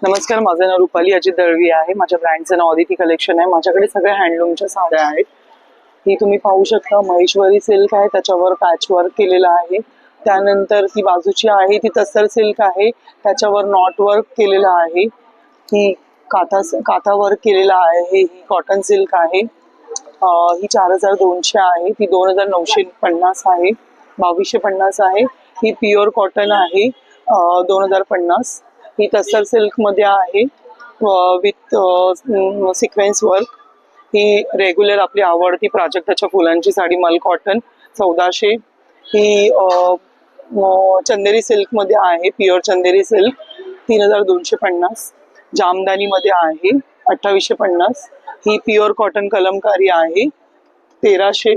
नमस्कार, माझं नाव रुपाली अजित दळवी आहे. माझ्या ब्रँडचं नाव अदिती कलेक्शन आहे. माझ्याकडे सगळ्या हँडलूमच्या साड्या आहेत. ही तुम्ही पाहू शकता, महेश्वरी सिल्क आहे, त्याच्यावर पॅच वर्क केलेलं आहे. त्यानंतर ती बाजूची आहे ती तस्सर सिल्क आहे, त्याच्यावर नॉट वर्क केलेलं आहे. ही काथा वर्क केलेला आहे. ही कॉटन सिल्क आहे. ही 4200 आहे. ती 2950 आहे. 2250 आहे. ही प्युअर कॉटन आहे, 2050. ही तस्सर सिल्क मध्ये आहे with sequence work. He regular आपली आवडती प्राजक्ताच्या फुलांची साडी मल कॉटन 1400. ही चंदेरी सिल्क मध्ये आहे, प्युअर चंदेरी सिल्क 3250. जामदानी मध्ये आहे 2850. ही प्युअर कॉटन कलमकारी आहे 1300.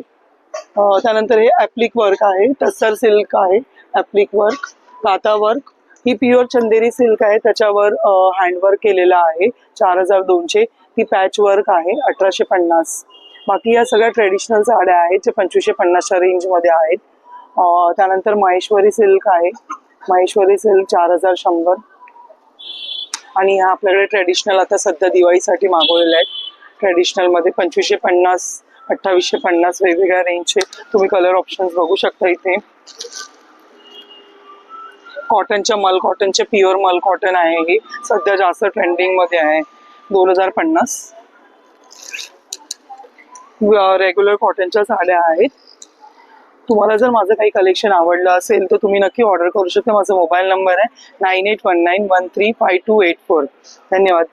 त्यानंतर हे ॲप्लिक वर्क आहे, तस्सर सिल्क आहे, ॲप्लिक वर्क, काथा वर्क. ही प्युअर चंदेरी सिल्क आहे, त्याच्यावर हँडवर्क केलेला आहे 4200. ही पॅच वर्क आहे 1850. बाकी या सगळ्या ट्रेडिशनल साड्या आहेत जे 2550च्या रेंजमध्ये आहेत. त्यानंतर महेश्वरी सिल्क आहे, महेश्वरी सिल्क 4100. आणि ह्या आपल्याकडे ट्रेडिशनल आता सध्या दिवाळीसाठी मागवलेल्या आहेत. ट्रेडिशनलमध्ये 2550, 2850 वेगवेगळ्या रेंजचे तुम्ही कलर ऑप्शन्स बघू शकता इथे. कॉटनच्या मल कॉटनचे प्युअर मल कॉटन आहे, हे सध्या जास्त ट्रेंडिंग मध्ये आहे 2050. रेग्युलर कॉटनच्या साड्या आहेत. तुम्हाला जर माझं काही कलेक्शन आवडलं असेल तर तुम्ही नक्की ऑर्डर करू शकता. माझा मोबाईल नंबर आहे 9819135284. धन्यवाद.